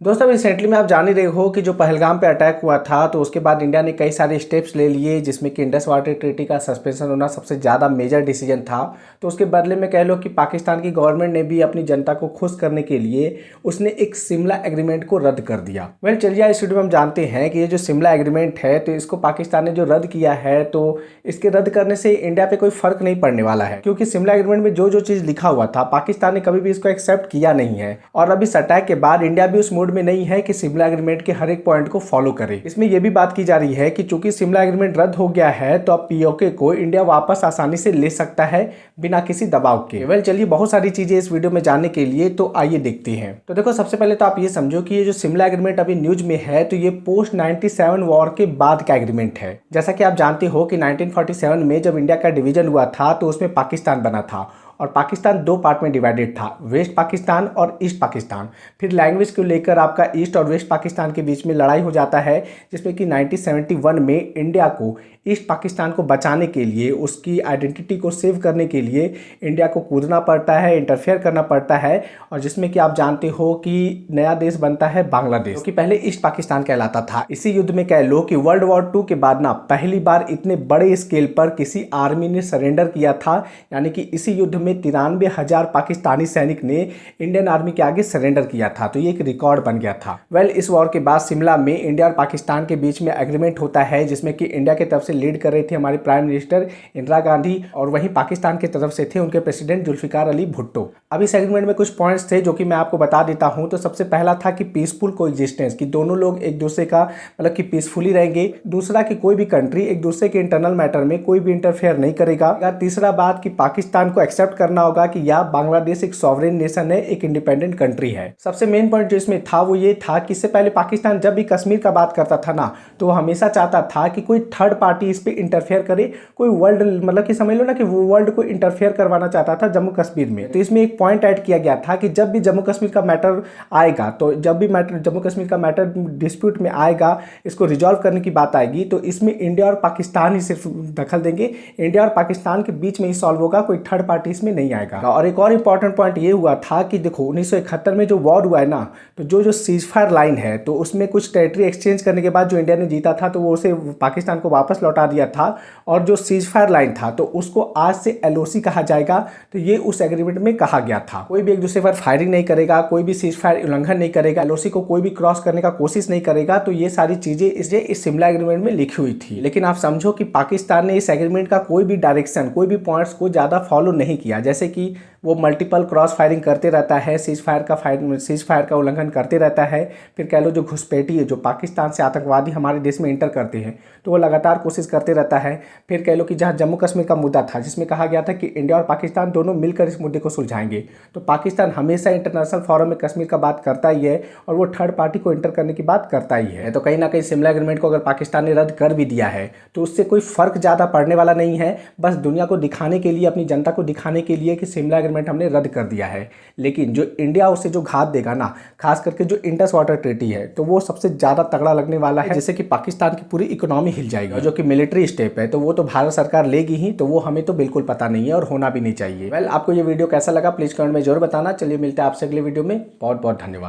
दोस्तों रिसेंटली में आप जान ही रहे हो कि जो पहलगाम पे अटैक हुआ था तो उसके बाद इंडिया ने कई सारे स्टेप्स ले लिए, जिसमें कि इंडस वाटर ट्रीटी का सस्पेंशन होना सबसे ज़्यादा मेजर डिसीजन था। तो उसके बदले में कह लो कि पाकिस्तान की गवर्नमेंट ने भी अपनी जनता को खुश करने के लिए उसने एक शिमला एग्रीमेंट को रद्द कर दिया। चलिए इस वीडियो में हम जानते हैं कि ये जो शिमला एग्रीमेंट है तो इसको पाकिस्तान ने जो रद्द किया है तो इसके रद्द करने से इंडिया पे कोई फर्क नहीं पड़ने वाला है, क्योंकि शिमला एग्रीमेंट में जो जो चीज़ लिखा हुआ था पाकिस्तान ने कभी भी इसको एक्सेप्ट किया नहीं है। और अब इस अटैक के बाद इंडिया भी उस मूड में नहीं है कि शिमला एग्रीमेंट के हर एक पॉइंट को फॉलो करे। इसमें यह भी बात की जा रही है कि चूंकि शिमला एग्रीमेंट रद्द हो गया है तो अब पीओके को इंडिया वापस आसानी से ले सकता है बिना किसी दबाव के। चलिए बहुत सारी चीजें इस वीडियो में जानने के लिए तो आइए देखते हैं। तो देखो सबसे पहले तो आप ये समझो कि ये जो शिमला एग्रीमेंट अभी न्यूज में है तो ये पोस्ट 97 वॉर के बाद का एग्रीमेंट है। जैसा कि आप जानते हो कि 1947 में जब इंडिया का डिवीजन हुआ था तो उसमें पाकिस्तान बना था और पाकिस्तान दो पार्ट में डिवाइडेड था, वेस्ट पाकिस्तान और ईस्ट पाकिस्तान। फिर लैंग्वेज को लेकर आपका ईस्ट और वेस्ट पाकिस्तान के बीच में लड़ाई हो जाता है, जिसमें कि 1971 में इंडिया को ईस्ट पाकिस्तान को बचाने के लिए, उसकी आइडेंटिटी को सेव करने के लिए इंडिया को कूदना पड़ता है, इंटरफेयर करना पड़ता है। और जिसमें कि आप जानते हो कि नया देश बनता है बांग्लादेश, जो कि पहले ईस्ट पाकिस्तान कहलाता था। इसी युद्ध में कह लो कि वर्ल्ड वॉर 2 के बाद ना पहली बार इतने बड़े स्केल पर किसी आर्मी ने सरेंडर किया था, यानी कि इसी युद्ध में 93,000 पाकिस्तानी सैनिक ने इंडियन आर्मी के आगे सरेंडर किया था। तो ये एक रिकॉर्ड बन गया था। इस वॉर के बाद शिमला में इंडिया और पाकिस्तान के बीच में एग्रीमेंट होता है, जिसमें कि इंडिया की तरफ से लीड कर रहे थे हमारे प्राइम मिनिस्टर इंदिरा गांधी और वहीं पाकिस्तान की तरफ से थे उनके प्रेसिडेंट जुल्फिकार अली भुट्टो। अब इस एग्रीमेंट में कुछ पॉइंट्स थे जो कि मैं आपको बता देता हूं। तो सबसे पहला था कि पीसफुल कोएग्जिस्टेंस, कि दोनों लोग एक दूसरे का मतलब कि पीसफुली रहेंगे। दूसरा कि कोई भी कंट्री एक दूसरे के इंटरनल मैटर में कोई भी इंटरफेयर नहीं करेगा। तीसरा बात कि पाकिस्तान को एक्सेप्ट करना होगा कि या बांग्लादेश एक सॉवरेन नेशन है, एक इंडिपेंडेंट कंट्री है। सबसे मेन पॉइंट जो इसमें था वो ये था कि इससे पहले पाकिस्तान जब भी कश्मीर का बात करता था ना तो वो हमेशा चाहता था कि कोई थर्ड पार्टी इस पे इंटरफेयर करे, कोई वर्ल्ड मतलब कि समझ लो ना कि वो वर्ल्ड को इंटरफेयर करवाना चाहता था जम्मू कश्मीर में। तो इसमें एक पॉइंट ऐड किया गया था कि जब भी जम्मू कश्मीर का मैटर आएगा, तो जब भी जम्मू कश्मीर का मैटर डिस्प्यूट में आएगा, इसको रिजॉल्व करने की बात आएगी तो इसमें इंडिया और पाकिस्तान ही सिर्फ दखल देंगे। इंडिया और पाकिस्तान के बीच में ही सॉल्व होगा, कोई थर्ड पार्टी इसमें नहीं आएगा। और एक और इंपॉर्टेंट पॉइंट ये हुआ था कि देखो 1971 में जो वॉर हुआ है ना, तो जो सीजफायर लाइन है तो उसमें कुछ टेरिटरी एक्सचेंज करने के बाद जो इंडिया ने जीता था तो वो उसे पाकिस्तान को वापस लौटा दिया था। और जो सीजफायर लाइन था तो उसको आज से एलओसी कहा जाएगा। तो ये उस एग्रीमेंट में कहा गया था कोई भी एक दूसरे पर फायरिंग नहीं करेगा, कोई भी सीजफायर उल्लंघन नहीं करेगा, एलओसी को कोई भी क्रॉस करने का कोशिश नहीं करेगा। तो ये सारी चीजें इस शिमला एग्रीमेंट में लिखी हुई थी। लेकिन आप समझो कि पाकिस्तान ने इस एग्रीमेंट का कोई भी डायरेक्शन, कोई भी पॉइंट्स को ज्यादा फॉलो नहीं किया। जैसे कि वो मल्टीपल क्रॉस फायरिंग करते रहता है, सीज फायर का उल्लंघन करते रहता है। फिर कह लो जो घुसपैठी है, जो पाकिस्तान से आतंकवादी हमारे देश में इंटर करते हैं तो वो लगातार कोशिश करते रहता है। फिर कह लो कि जहाँ जम्मू कश्मीर का मुद्दा था जिसमें कहा गया था कि इंडिया और पाकिस्तान दोनों मिलकर इस मुद्दे को सुलझाएंगे, तो पाकिस्तान हमेशा इंटरनेशनल फोरम में कश्मीर का बात करता ही है और वो थर्ड पार्टी को इंटर करने की बात करता ही है। तो कहीं ना कहीं शिमला एग्रीमेंट को अगर पाकिस्तान ने रद्द कर भी दिया है तो उससे कोई फर्क ज़्यादा पड़ने वाला नहीं है। बस दुनिया को दिखाने के लिए, अपनी जनता को दिखाने के लिए कि शिमला एग्रीमेंट हमने रद्द कर दिया है। लेकिन जो इंडिया उसे जो घात देगा ना, खास करके जो इंडस वाटर ट्रीटी है, तो वो सबसे ज़्यादा तगड़ा लगने वाला है, जिससे कि पाकिस्तान की पूरी इकोनॉमी हिल जाएगी। जो कि मिलिट्री स्टेप है तो वो तो भारत सरकार लेगी ही, तो वो हमें तो बिल्कुल पता नहीं है और होना भी नहीं चाहिए। आपको ये वीडियो कैसा लगा प्लीज़ कमेंट में जरूर बताना। चलिए मिलते हैं आपसे अगले वीडियो में। बहुत बहुत धन्यवाद।